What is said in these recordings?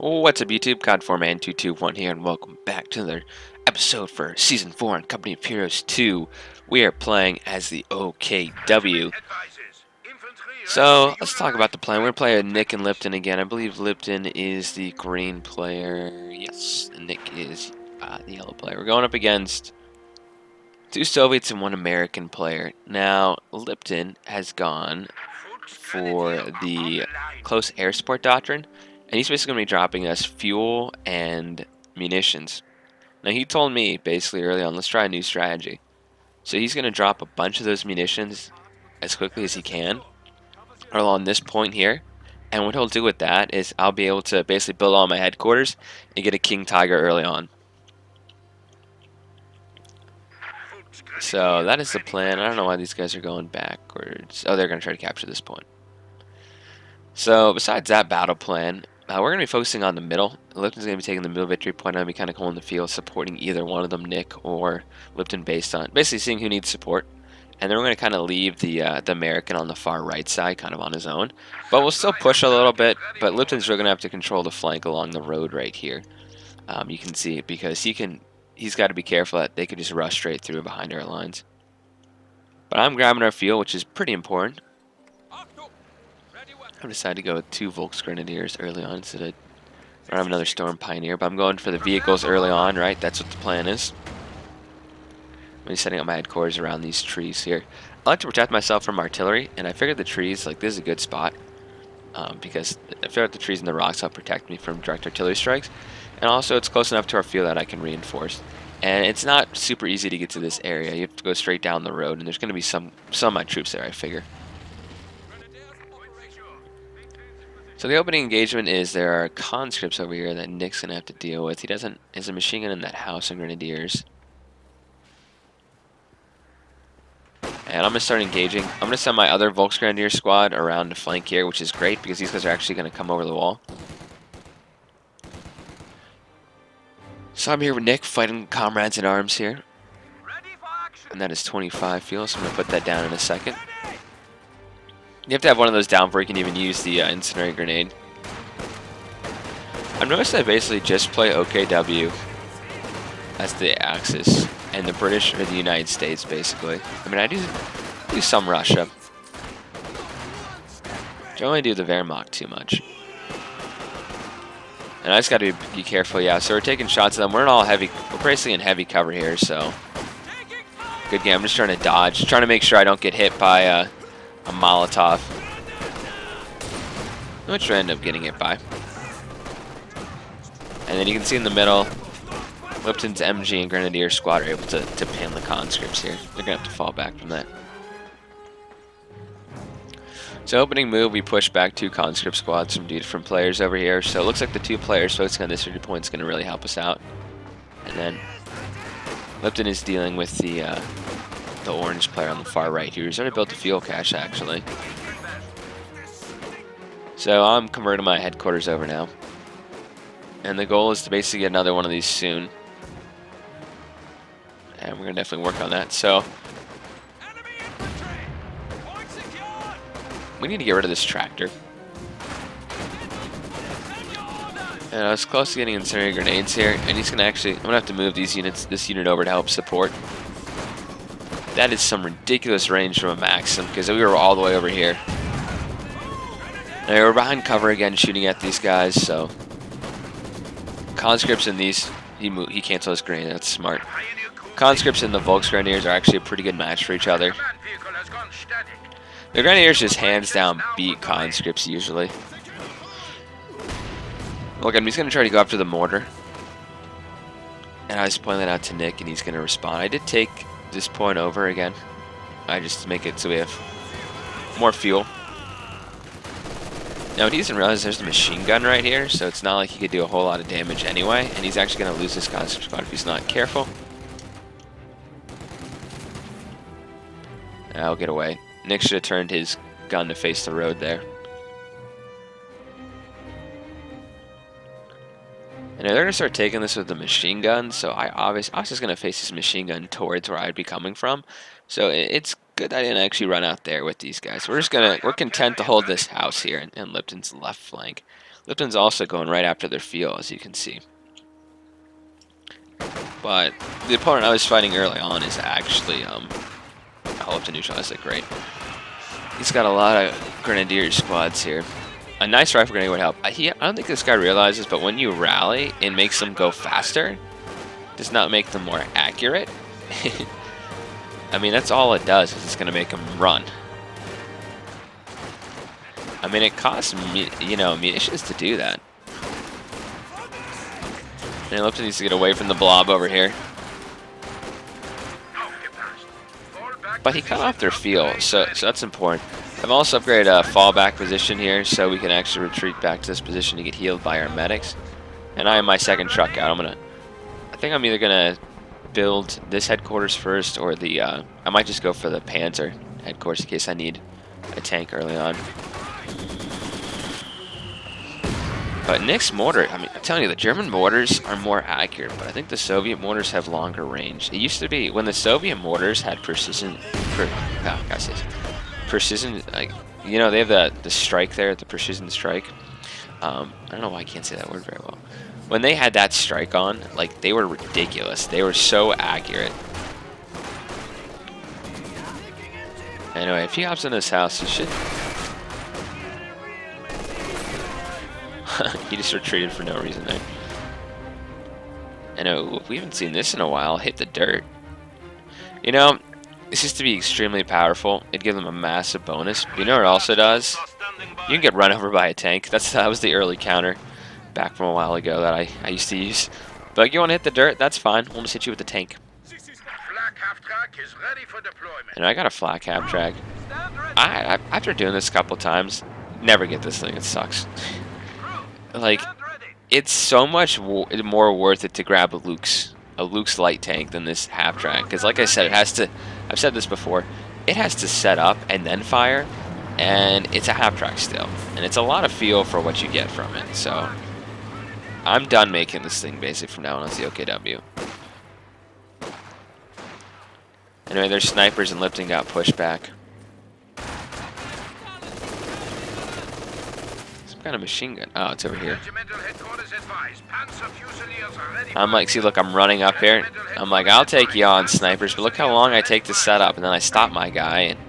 What's up, YouTube? God4Man221 here, and welcome back to another episode for Season 4 on Company of Heroes 2. We are playing as the OKW. So, let's talk about the plan. We're playing Nick and Lipton again. I believe Lipton is the green player. Yes, and Nick is the yellow player. We're going up against 2 Soviets and 1 American player. Now, Lipton has gone for the close air support doctrine, and he's basically going to be dropping us fuel and munitions. Now, he told me basically early on, let's try a new strategy. So he's going to drop a bunch of those munitions as quickly as he can along this point here. And what he'll do with that is I'll be able to basically build all my headquarters and get a King Tiger early on. So that is the plan. I don't know why these guys are going backwards. Oh, they're going to try to capture this point. So besides that battle plan, we're going to be focusing on the middle. Lipton's going to be taking the middle victory point. I'm going to be kind of holding the field, supporting either one of them, Nick or Lipton, based on basically seeing who needs support. And then we're going to kind of leave the American on the far right side, kind of on his own. But we'll still push a little bit. But Lipton's really going to have to control the flank along the road right here. You can see it because he's got to be careful that they could just rush straight through behind our lines. But I'm grabbing our field, which is pretty important. I've decided to go with 2 Volks Grenadiers early on instead of have another Storm Pioneer. But I'm going for the vehicles early on, right? That's what the plan is. I'm setting up my headquarters around these trees here. I like to protect myself from artillery, and I figured the trees, like, this is a good spot. Because I figured the trees and the rocks help protect me from direct artillery strikes. And also, it's close enough to our field that I can reinforce. And it's not super easy to get to this area. You have to go straight down the road, and there's going to be some of my troops there, I figure. So the opening engagement is there are conscripts over here that Nick's going to have to deal with. He has a machine gun in that house and grenadiers. And I'm going to start engaging. I'm going to send my other Volks Grenadier squad around to flank here, which is great because these guys are actually going to come over the wall. So I'm here with Nick, fighting comrades in arms here. And that is 25 fuel, so I'm going to put that down in a second. You have to have one of those down before you can even use the incendiary grenade. I've noticed I basically just play OKW as the Axis, and the British or the United States, basically. I mean, I do some Russia. Don't really do the Wehrmacht too much. And I just got to be careful, yeah. So we're taking shots at them. We're basically in heavy cover here, so. Good game. I'm just trying to dodge. Trying to make sure I don't get hit by a Molotov. Which I end up getting hit by. And then you can see in the middle, Lipton's MG and Grenadier squad are able to pin the conscripts here. They're going to have to fall back from that. So opening move, we push back 2 conscript squads from 2 different players over here. So it looks like the 2 players focusing on this 30 point is going to really help us out. And then Lipton is dealing with the orange player on the far right here. He's already built a fuel cache, actually. So I'm converting my headquarters over now. And the goal is to basically get another one of these soon. And we're going to definitely work on that. So we need to get rid of this tractor. And I was close to getting incendiary grenades here. And he's going to actually, I'm going to have to move this unit over to help support. That is some ridiculous range from a Maxim, because we were all the way over here. And we're behind cover again, shooting at these guys, so. Conscripts in these, he canceled his grenade, that's smart. Conscripts and the Volks Grenadiers are actually a pretty good match for each other. The Grenadiers just hands down beat conscripts usually. Look, he's going to try to go after the mortar. And I was pointing that out to Nick, and he's going to respond. I did take this point over again. I just make it so we have more fuel. Now, he doesn't realize there's a machine gun right here, so it's not like he could do a whole lot of damage anyway, and he's actually going to lose this conscript squad if he's not careful. I'll get away. Nick should have turned his gun to face the road there. And they're going to start taking this with the machine gun, so I was just going to face this machine gun towards where I'd be coming from. So it's good I didn't actually run out there with these guys. We're content to hold this house here in Lipton's left flank. Lipton's also going right after their field, as you can see. But the opponent I was fighting early on is actually I'll have to neutralize that. Great. He's got a lot of grenadier squads here. A nice rifle grenade would help. I don't think this guy realizes, but when you rally, it makes them go faster. Does not make them more accurate. I mean, that's all it does, is it's going to make them run. I mean, it costs munitions to do that. And Lipton needs to get away from the blob over here. But he cut off their field, so that's important. I've also upgraded a fallback position here, so we can actually retreat back to this position to get healed by our medics. And I have my second truck out. I think I'm either gonna build this headquarters first, or the I might just go for the Panzer headquarters in case I need a tank early on. But Nick's mortar, I mean, I'm telling you, the German mortars are more accurate, but I think the Soviet mortars have longer range. It used to be, when the Soviet mortars had precision, like, you know, they have the strike there, the precision strike. I don't know why I can't say that word very well. When they had that strike on, like, they were ridiculous. They were so accurate. Anyway, if he hops in this house, he should... He just retreated for no reason there. I know, we haven't seen this in a while. Hit the dirt. You know, this used to be extremely powerful. It'd give them a massive bonus. But you know what it also does? You can get run over by a tank. That was the early counter back from a while ago that I used to use. But like, you want to hit the dirt? That's fine. We'll just hit you with the tank. And I got a flak half track. After doing this a couple times, never get this thing. It sucks. Like, it's so much more worth it to grab a Luke's light tank than this half track, because like I said, it has to, I've said this before, it has to set up and then fire, and it's a half track still, and it's a lot of fuel for what you get from it. So I'm done making this thing basically from now on as the OKW. Anyway, their snipers and Lipton got pushed back. Kind of machine gun. Oh, it's over here. I'm like, see, look, I'm running up here. I'm like, I'll take you on, snipers, but look how long I take to set up, and then I stop my guy. And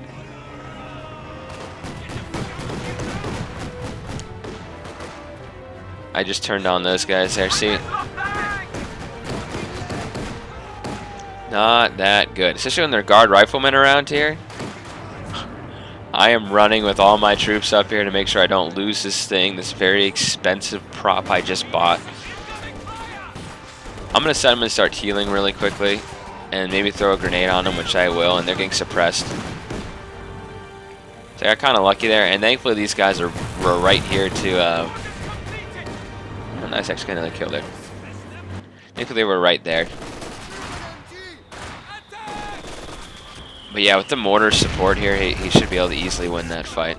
I just turned on those guys there. See, not that good, especially when they're guard riflemen around here. I am running with all my troops up here to make sure I don't lose this thing, this very expensive prop I just bought. I'm going to set them and start healing really quickly, and maybe throw a grenade on them, which I will, and they're getting suppressed. So I got kind of lucky there, and thankfully these guys were right here to... oh, nice, actually another kill there. Thankfully they were right there. But yeah, with the mortar support here, he should be able to easily win that fight.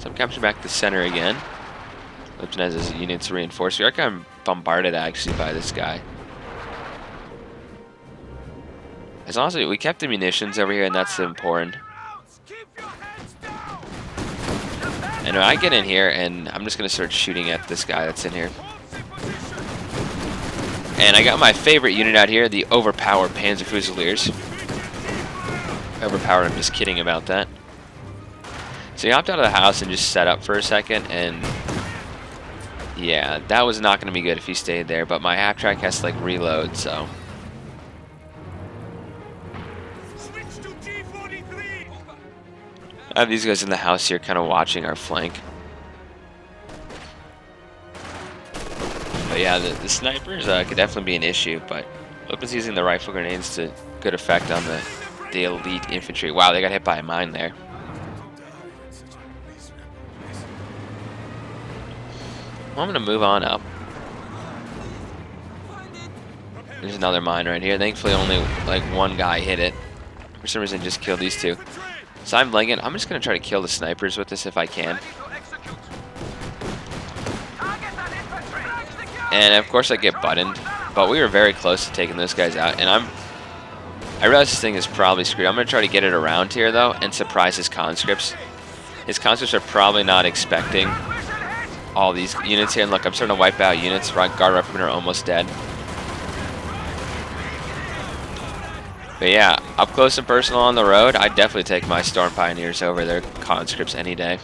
So I'm capturing back the center again. Lipton has his units reinforced. We are kind of bombarded actually by this guy. As long as we kept the munitions over here, and that's important. And I get in here, and I'm just going to start shooting at this guy that's in here. And I got my favorite unit out here, the overpowered Panzer Fusiliers. Overpowered, I'm just kidding about that. So he hopped out of the house and just set up for a second, and yeah, that was not going to be good if he stayed there, but my half track has to like reload, so. I have these guys in the house here kind of watching our flank. But yeah, the snipers could definitely be an issue, but Lipton's using the rifle grenades to good effect on the elite infantry. Wow, they got hit by a mine there. Well, I'm going to move on up. There's another mine right here. Thankfully, only like one guy hit it. For some reason, just killed these two. So I'm laying it. I'm just going to try to kill the snipers with this if I can. And of course I get buttoned, but we were very close to taking those guys out, and I realize this thing is probably screwed. I'm going to try to get it around here, though, and surprise his conscripts. His conscripts are probably not expecting all these units here. And look, I'm starting to wipe out units. Guard riflemen are almost dead. But yeah, up close and personal on the road, I'd definitely take my Storm Pioneers over their conscripts any day.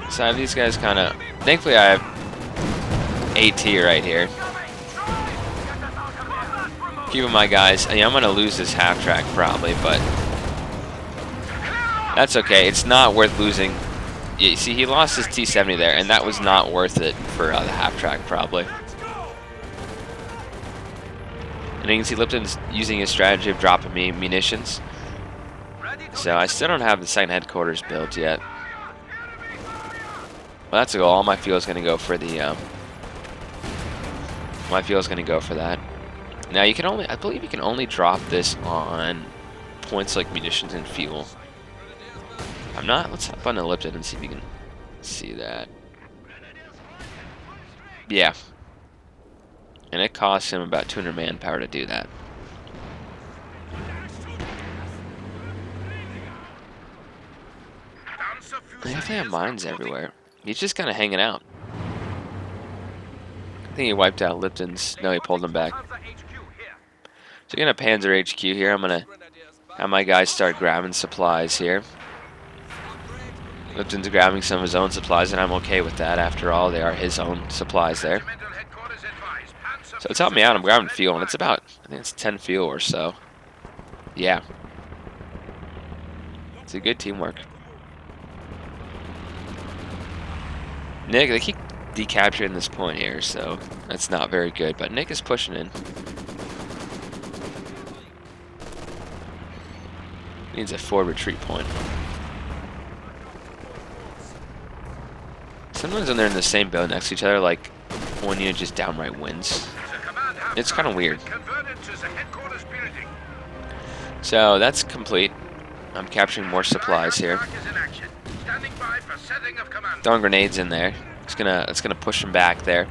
So I have these guys kind of... Thankfully, I have AT right here. Keep in mind, guys, I'm going to lose this half-track probably, but that's okay. It's not worth losing. You see, he lost his T-70 there, and that was not worth it for the half-track probably. And you can see Lipton's using his strategy of dropping me munitions. So I still don't have the second headquarters built yet. Well, that's a goal. All my fuel is going to go for the... my fuel is going to go for that. Now you can only... I believe you can only drop this on points like munitions and fuel. I'm not... Let's hop on the Lipton and see if you can see that. Yeah. And it costs him about 200 manpower to do that. They definitely have mines everywhere. He's just kind of hanging out. I think he wiped out Lipton's. No, he pulled him back. So we're going to Panzer HQ here. I'm going to have my guys start grabbing supplies here. Lipton's grabbing some of his own supplies, and I'm okay with that. After all, they are his own supplies there. So it's helped me out. I'm grabbing fuel, and it's about, I think it's 10 fuel or so. Yeah. It's a good teamwork. Nick, they keep decapturing this point here, so that's not very good. But Nick is pushing in. Needs a forward retreat point. Sometimes when they're in the same building next to each other, like one unit just downright wins. It's kind of weird. So that's complete. I'm capturing more supplies here. Throwing grenades in there. It's gonna push them back there.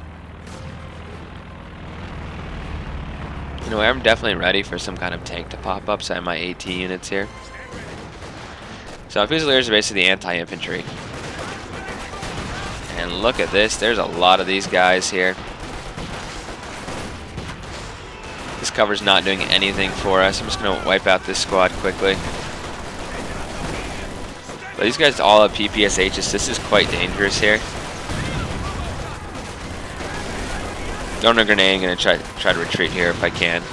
You know, I'm definitely ready for some kind of tank to pop up. So I have my AT units here. So my Fusiliers are basically the anti-infantry. And look at this. There's a lot of these guys here. This cover's not doing anything for us. I'm just gonna wipe out this squad quickly. But these guys all have PPSHs. This is quite dangerous here. Throwing a grenade. I'm gonna try to retreat here if I can.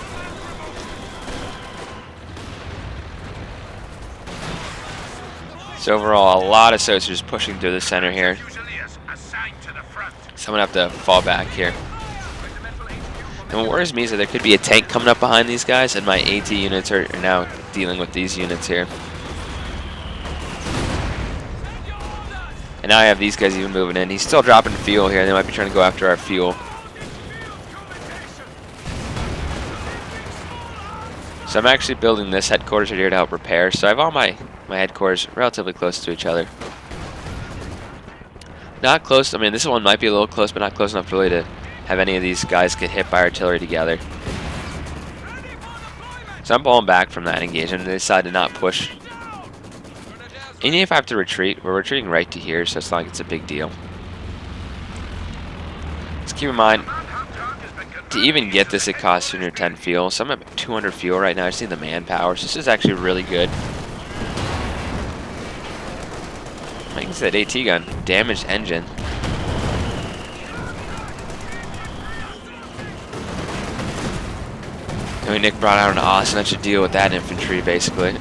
So overall, a lot of soldiers pushing through the center here. So I'm gonna have to fall back here. And what worries me is that there could be a tank coming up behind these guys, and my AT units are now dealing with these units here. And now I have these guys even moving in. He's still dropping fuel here. They might be trying to go after our fuel. So I'm actually building this headquarters right here to help repair. So I have all my headquarters relatively close to each other. Not close. I mean, this one might be a little close, but not close enough really to have any of these guys get hit by artillery together. So I'm pulling back from that engagement. They decide to not push. Even if I have to retreat, we're retreating right to here, so it's not like it's a big deal. Just keep in mind, to even get this, it costs 210 fuel. So I'm at 200 fuel right now. I just need the manpower. So this is actually really good. I can see that AT gun. Damaged engine. I mean, Nick brought out an Austin. I should deal with that infantry, basically.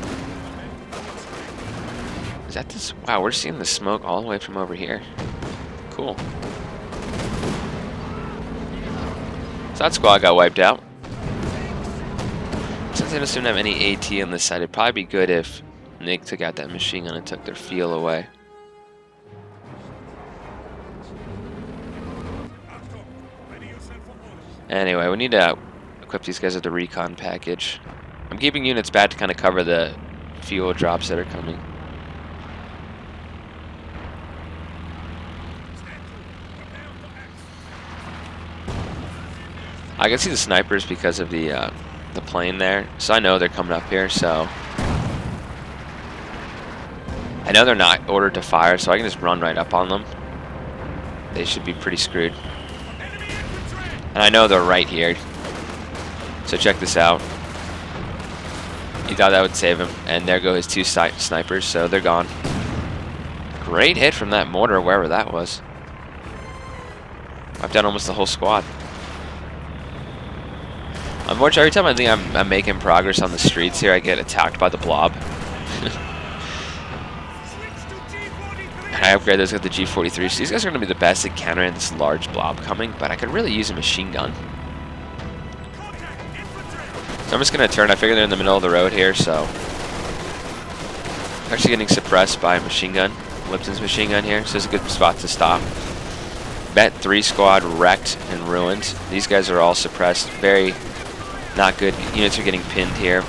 Is that this? Wow, we're seeing the smoke all the way from over here. Cool. So that squad got wiped out. Since they don't have any AT on this side, it'd probably be good if Nick took out that machine gun and took their fuel away. Anyway, we need to equip these guys with the recon package. I'm keeping units back to kind of cover the fuel drops that are coming. I can see the snipers because of the plane there, so I know they're coming up here. So I know they're not ordered to fire, so I can just run right up on them. They should be pretty screwed. And I know they're right here. So check this out. He thought that would save him, and there go his two snipers, so they're gone. Great hit from that mortar, wherever that was. Wiped out almost the whole squad. Unfortunately, every time I think I'm making progress on the streets here, I get attacked by the blob. And I upgrade those with the G43, so these guys are going to be the best at countering this large blob coming, but I could really use a machine gun. So I'm just going to turn. I figure they're in the middle of the road here, so actually getting suppressed by a machine gun. Lipton's machine gun here, so it's a good spot to stop. Bet 3 squad wrecked and ruined. These guys are all suppressed. Very not good. Units are getting pinned here.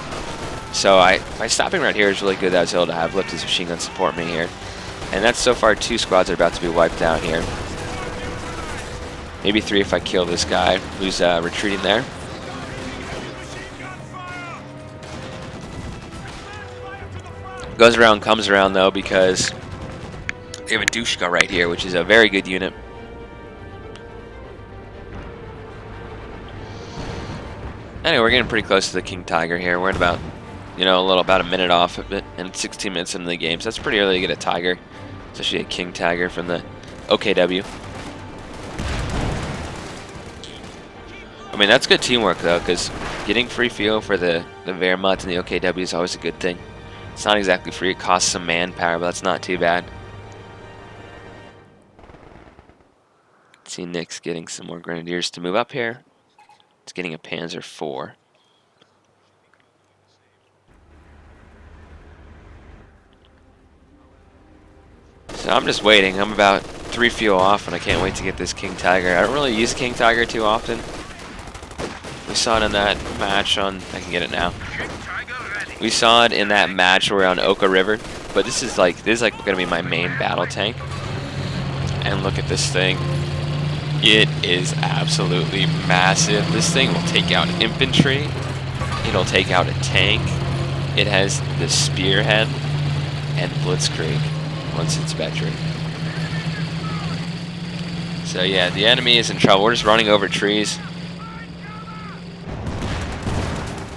So by stopping right here is really good that I was able to have Lipton's machine gun support me here. And that's so far 2 squads are about to be wiped out here. Maybe 3 if I kill this guy who's retreating there. Goes around, comes around though, because they have a Dushka right here, which is a very good unit. Anyway, we're getting pretty close to the King Tiger here. We're at about, about a minute off of it, and 16 minutes into the game, so that's pretty early to get a Tiger, especially a King Tiger from the OKW. I mean, that's good teamwork though, because getting free fuel for the Wehrmacht and the OKW is always a good thing. It's not exactly free, it costs some manpower, but that's not too bad. See Nick's getting some more Grenadiers to move up here. It's getting a Panzer IV. So I'm just waiting. I'm about 3 fuel off, and I can't wait to get this King Tiger. I don't really use King Tiger too often. We saw it in that match on... I can get it now. We saw it in that match where we're on Oka River, but this is like going to be my main battle tank. And look at this thing. It is absolutely massive. This thing will take out infantry. It'll take out a tank. It has the spearhead and blitzkrieg once it's veteran. So yeah, the enemy is in trouble. We're just running over trees.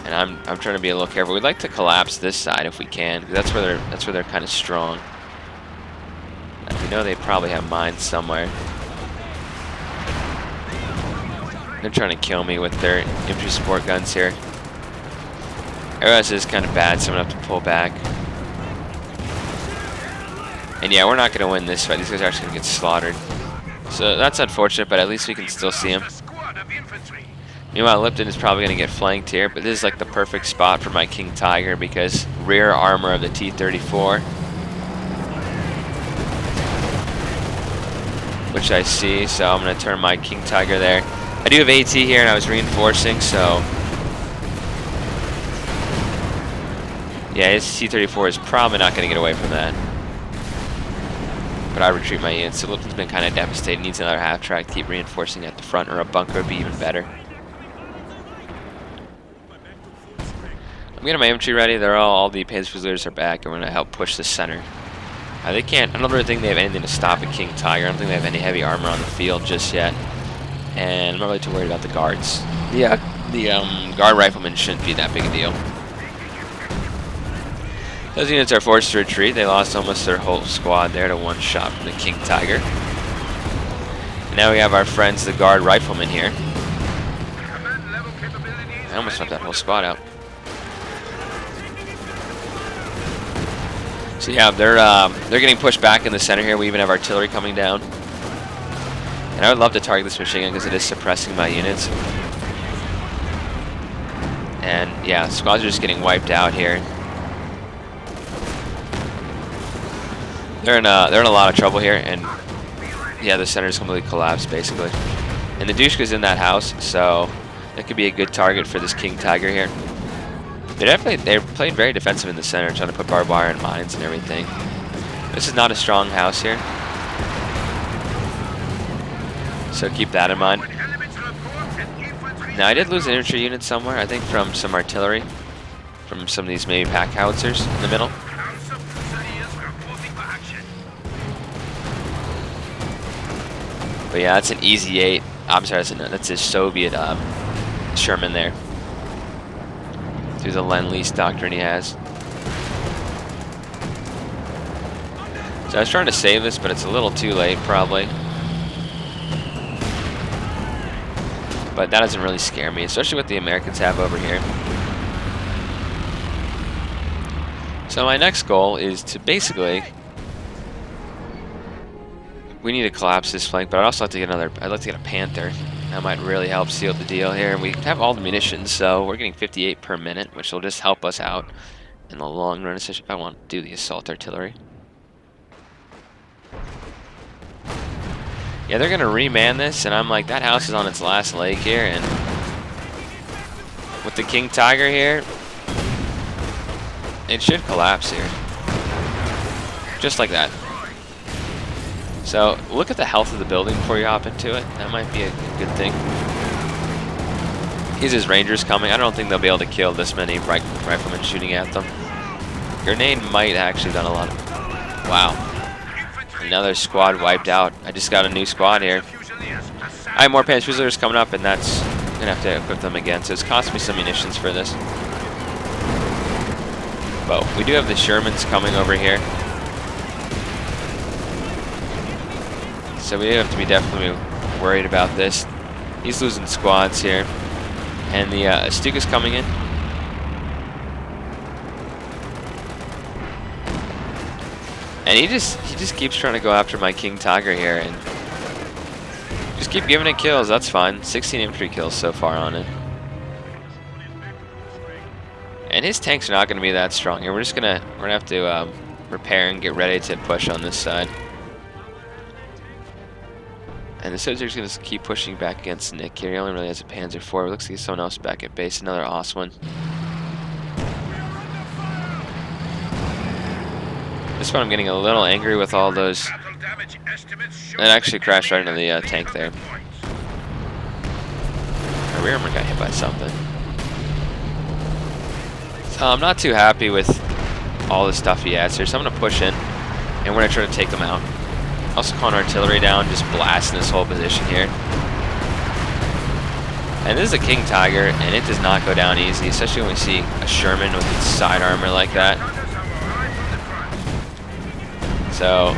And I'm trying to be a little careful. We'd like to collapse this side if we can, because that's where they're kind of strong. And we know they probably have mines somewhere. They're trying to kill me with their infantry support guns here. Arrows is kind of bad, so I'm going to have to pull back. And yeah, we're not going to win this fight. These guys are actually going to get slaughtered. So that's unfortunate, but at least we can still see them. Meanwhile, Lipton is probably going to get flanked here, but this is like the perfect spot for my King Tiger because rear armor of the T-34. Which I see, so I'm going to turn my King Tiger there. I do have AT here, and I was reinforcing, so... yeah, his T-34 is probably not going to get away from that. But I retreat my units, so Lipton's been kind of devastated. Needs another half-track to keep reinforcing at the front, or a bunker would be even better. I'm getting my infantry ready. They're all the Panzer Fusiliers are back, and we're going to help push the center. They can't... I don't really think they have anything to stop a King Tiger. I don't think they have any heavy armor on the field just yet. And I'm not really too worried about the guards. The guard riflemen shouldn't be that big a deal. Those units are forced to retreat. They lost almost their whole squad there to one shot from the King Tiger. And now we have our friends, the guard riflemen here. I almost wiped that whole squad out. So yeah, they're getting pushed back in the center here. We even have artillery coming down. And I would love to target this machine gun because it is suppressing my units. And yeah, squads are just getting wiped out here. They're in a lot of trouble here, and yeah, the center is completely collapsed basically. And the Dushka's in that house, so that could be a good target for this King Tiger here. They're playing very defensive in the center, trying to put barbed wire and mines and everything. This is not a strong house here, so keep that in mind. Now, I did lose an infantry unit somewhere, I think from some artillery. From some of these maybe pack howitzers in the middle. But yeah, that's an easy 8. I'm sorry, that's a Soviet Sherman there. Through the Lend-Lease doctrine he has. So I was trying to save this, but it's a little too late, probably. But that doesn't really scare me, especially what the Americans have over here. So my next goal is to basically... We need to collapse this flank, but I'd also like to get I'd like to get a Panther. That might really help seal the deal here. And we have all the munitions, so we're getting 58 per minute, which will just help us out in the long run, especially if I want to do the assault artillery. Yeah, they're going to reman this, and I'm like, that house is on its last leg here, and with the King Tiger here, it should collapse here. Just like that. So, look at the health of the building before you hop into it. That might be a good thing. He's his Rangers coming. I don't think they'll be able to kill this many riflemen shooting at them. Grenade might actually have done a lot of... Wow. Another squad wiped out. I just got a new squad here. I have more Panzer Fusiliers coming up, and that's going to have to equip them again. So it's cost me some munitions for this. But we do have the Shermans coming over here. So we have to be definitely worried about this. He's losing squads here. And the Stuka's coming in. And he just keeps trying to go after my King Tiger here, and just keep giving it kills. That's fine. 16 infantry kills so far on it. And his tanks are not going to be that strong here. We're gonna have to repair and get ready to push on this side. And the Soldier's going to keep pushing back against Nick here. He only really has a Panzer IV. It looks like there's someone else back at base. Another Oss one. This one I'm getting a little angry with all those. It actually crashed right into the tank there. Our rearman got hit by something. So I'm not too happy with all the stuff he has here. So I'm going to push in, and we're going to try to take them out. Also calling artillery down, just blasting this whole position here. And this is a King Tiger, and it does not go down easy, especially when we see a Sherman with its side armor like that. So,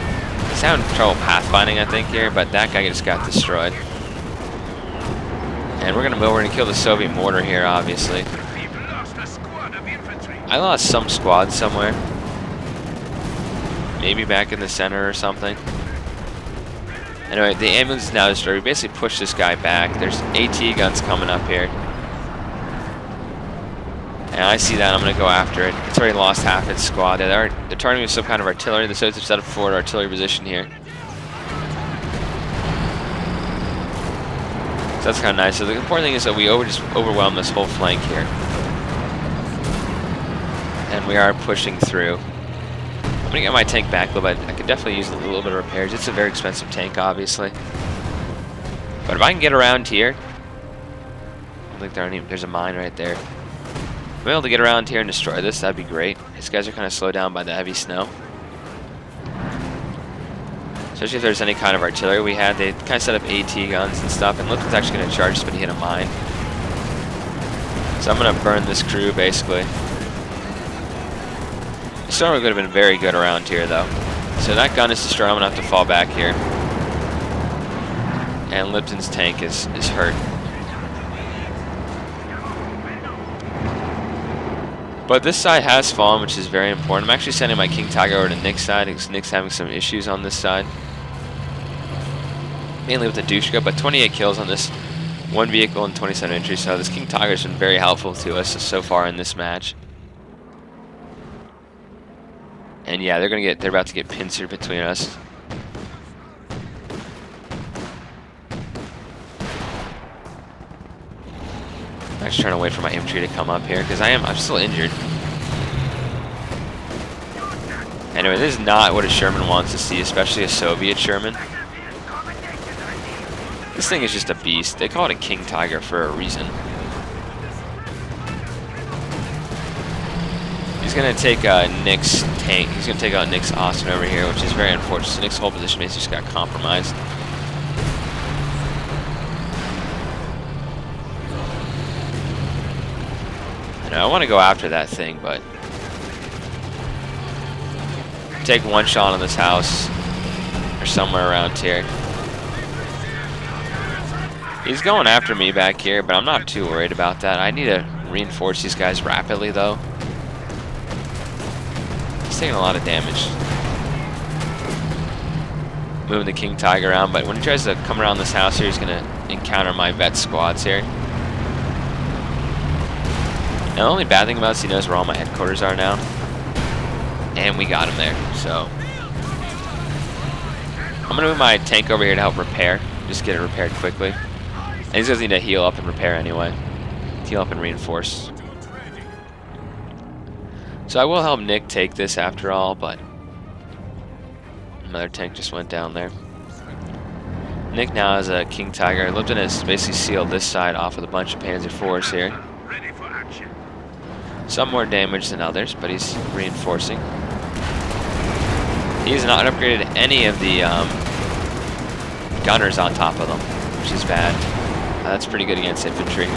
he's having trouble pathfinding, I think, here, but that guy just got destroyed. And we're going to kill the Soviet mortar here, obviously. I lost some squad somewhere. Maybe back in the center or something. Anyway, the ambulance is now destroyed. We basically push this guy back. There's AT guns coming up here. And I see that. I'm going to go after it. It's already lost half its squad. They're targeting with some kind of artillery. The Soviets have set up a forward artillery position here. So that's kind of nice. So the important thing is that we just overwhelm this whole flank here. And we are pushing through. I'm going to get my tank back a little bit. I could definitely use a little bit of repairs. It's a very expensive tank, obviously. But if I can get around here... I don't think there's a mine right there. If I'm able to get around here and destroy this, that'd be great. These guys are kind of slowed down by the heavy snow. Especially if there's any kind of artillery we had. They kind of set up AT guns and stuff. And look, it's actually going to charge us, but he hit a mine. So I'm going to burn this crew, basically. The storm would have been very good around here, though. So that gun is destroyed. I'm going to have to fall back here. And Lipton's tank is hurt. But this side has fallen, which is very important. I'm actually sending my King Tiger over to Nick's side because Nick's having some issues on this side. Mainly with the Dushka, but 28 kills on this one vehicle and 27 infantry. So this King Tiger has been very helpful to us so far in this match. And yeah, they're about to get pincered between us. I'm actually trying to wait for my infantry to come up here because I'm still injured. Anyway, this is not what a Sherman wants to see, especially a Soviet Sherman. This thing is just a beast. They call it a King Tiger for a reason. He's gonna take Nick's tank. He's gonna take out Nick's Austin over here, which is very unfortunate. So Nick's whole position basically just got compromised. I know I want to go after that thing, but take one shot on this house or somewhere around here. He's going after me back here, but I'm not too worried about that. I need to reinforce these guys rapidly, though. He's taking a lot of damage. Moving the King Tiger around, but when he tries to come around this house here, he's going to encounter my vet squads here. Now, the only bad thing about this, he knows where all my headquarters are now. And we got him there, so. I'm going to move my tank over here to help repair. Just get it repaired quickly. And he's going to need to heal up and repair anyway. Heal up and reinforce. So I will help Nick take this after all, but another tank just went down there. Nick now has a King Tiger. Lipton has basically sealed this side off with a bunch of Panzer IVs here. Some more damage than others, but he's reinforcing. He has not upgraded any of the gunners on top of them, which is bad. That's pretty good against infantry.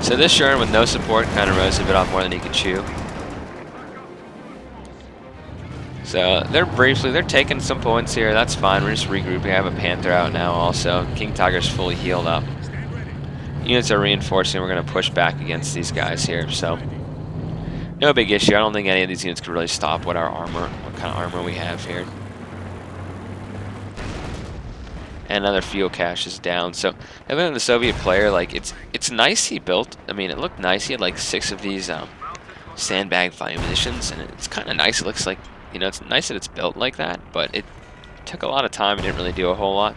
So this Sherman with no support kind of rose a bit off more than he could chew. So they're taking some points here. That's fine. We're just regrouping. I have a Panther out now also. King Tiger's fully healed up. Units are reinforcing. We're going to push back against these guys here. So no big issue. I don't think any of these units could really stop what kind of armor we have here. And another fuel cache is down. So other than the Soviet player, like it's nice he built. I mean, it looked nice. He had like 6 of these sandbag volume munitions, and it's kind of nice. It looks like, you know, it's nice that it's built like that, but it took a lot of time and didn't really do a whole lot.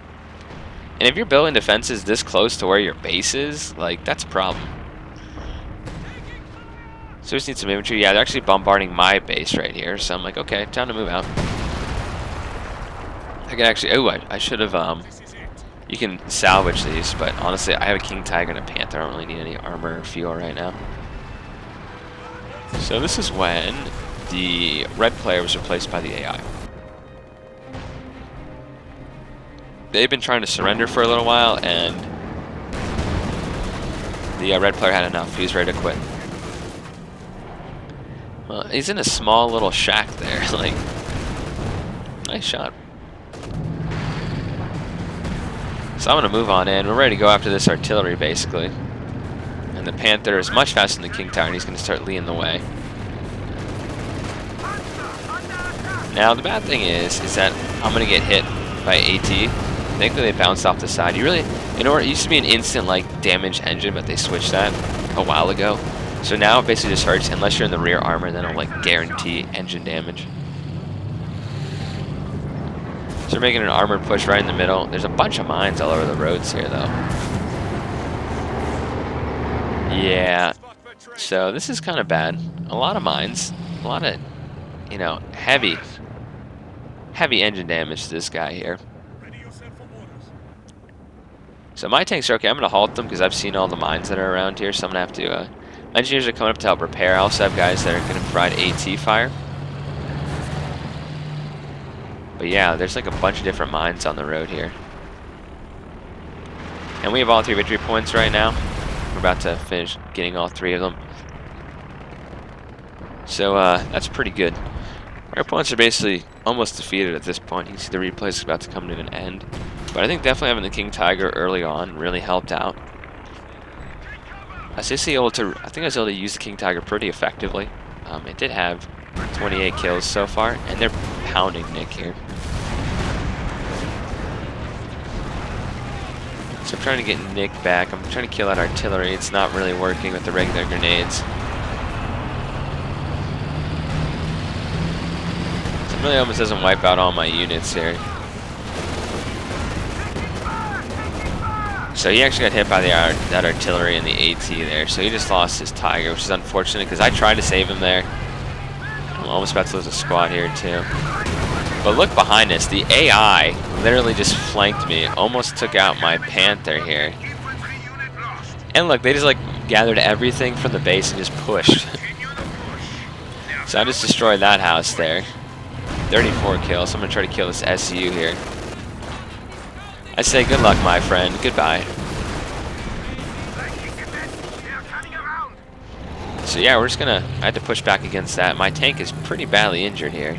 And if you're building defenses this close to where your base is, like, that's a problem. So we just need some infantry. Yeah, they're actually bombarding my base right here, so I'm like, okay, time to move out. I can actually, oh, I should have, you can salvage these, but honestly, I have a King Tiger and a Panther. I don't really need any armor or fuel right now. So this is when the red player was replaced by the AI. They've been trying to surrender for a little while, and the red player had enough. He was ready to quit. Well, he's in a small little shack there. Like, nice shot. So I'm going to move on in. We're ready to go after this artillery, basically. And the Panther is much faster than the King Tiger, and he's going to start leading the way. Now, the bad thing is that I'm going to get hit by AT. Thankfully, they bounced off the side. You really, you know, it used to be an instant, like, damage engine, but they switched that a while ago. So now it basically just hurts. Unless you're in the rear armor, then it'll, like, guarantee engine damage. So we're making an armored push right in the middle. There's a bunch of mines all over the roads here, though. Yeah. So this is kind of bad. A lot of mines. A lot of, you know, heavy engine damage to this guy here. So my tanks are okay. I'm going to halt them because I've seen all the mines that are around here. So I'm going to have to... engineers are coming up to help repair. I also have guys that are going to provide AT fire. But yeah, there's like a bunch of different mines on the road here. And we have all 3 victory points right now. We're about to finish getting all 3 of them. So that's pretty good. Our opponents are basically almost defeated at this point. You can see the replay is about to come to an end. But I think definitely having the King Tiger early on really helped out. I think I was able to use the King Tiger pretty effectively. It did have 28 kills so far, and they're pounding Nick here. So I'm trying to get Nick back. I'm trying to kill that artillery. It's not really working with the regular grenades. So it really almost doesn't wipe out all my units here. So he actually got hit by that artillery and the AT there. So he just lost his Tiger, which is unfortunate because I tried to save him there. I'm almost about to lose a squad here too. But look behind us. The AI literally just flanked me. Almost took out my Panther here. And look, they just like gathered everything from the base and just pushed. So I just destroyed that house there. 34 kills, so I'm going to try to kill this SU here. I say good luck, my friend. Goodbye. So yeah, we're just going to... I had to push back against that. My tank is pretty badly injured here.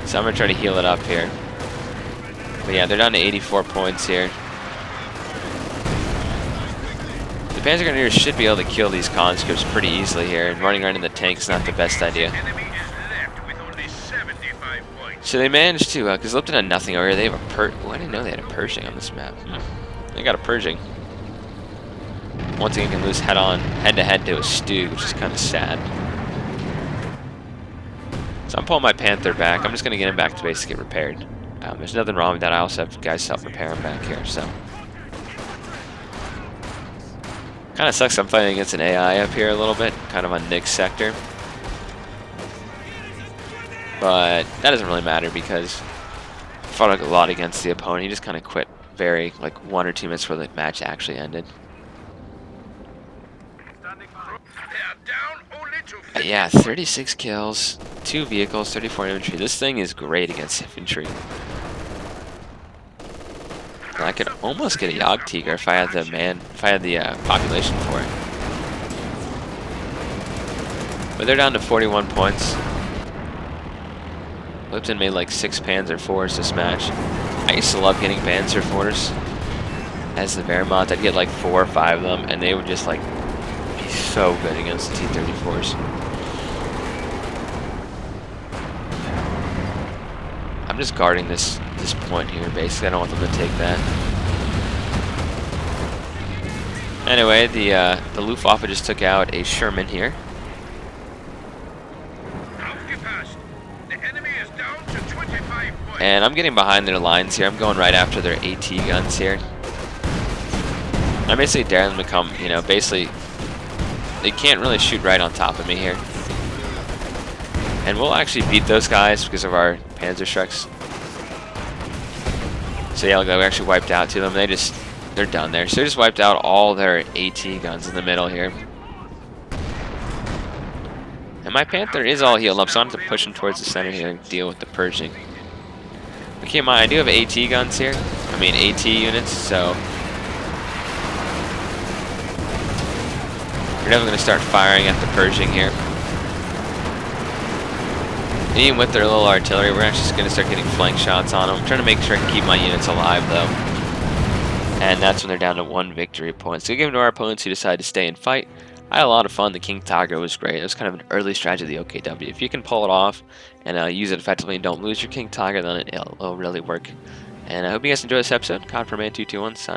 So I'm going to try to heal it up here. But yeah, they're down to 84 points here. The Panzer Grenadiers should be able to kill these conscripts pretty easily here, and running around in the tank is not the best idea. So they managed to, because Lipton had nothing over here. They have a oh, I didn't know they had a Pershing on this map. They got a Pershing. Once again, can lose head-to-head to a Stu, which is kind of sad. So I'm pulling my Panther back. I'm just going to get him back to base to get repaired. There's nothing wrong with that. I also have guys to help repair him back here, so. Kind of sucks I'm fighting against an AI up here a little bit, kind of on Nick's sector. But that doesn't really matter because I fought a lot against the opponent. He just kind of quit like 1 or 2 minutes before the match actually ended. But yeah, 36 kills, 2 vehicles, 34 infantry. This thing is great against infantry. And I could almost get a Jagdtiger if I had the population for it. But they're down to 41 points. Lipton made like 6 Panzer IVs this match. I used to love getting Panzer IVs as the Wehrmacht. I'd get like 4 or 5 of them, and they would just like be so good against the T-34s. I'm just guarding this point here. Basically, I don't want them to take that. Anyway, the Luftwaffe just took out a Sherman here. And I'm getting behind their lines here. I'm going right after their AT guns here. I'm basically daring them to come, you know, basically, they can't really shoot right on top of me here. And we'll actually beat those guys because of our Panzerschrecks. So yeah, we actually wiped out 2 of them. They're done there. So they just wiped out all their AT guns in the middle here. And my Panther is all healed up, so I have to push him towards the center here and deal with the Pershing. Keep in mind, I do have AT guns here. I mean AT units, so we're definitely going to start firing at the Pershing here. And even with their little artillery, we're actually just going to start getting flank shots on them. I'm trying to make sure I can keep my units alive, though. And that's when they're down to 1 victory point. So given to our opponents who decided to stay and fight, I had a lot of fun. The King Tiger was great. It was kind of an early strategy of the OKW. If you can pull it off and use it effectively and don't lose your King Tiger, then it'll really work. And I hope you guys enjoy this episode. COD for Man 221, signing.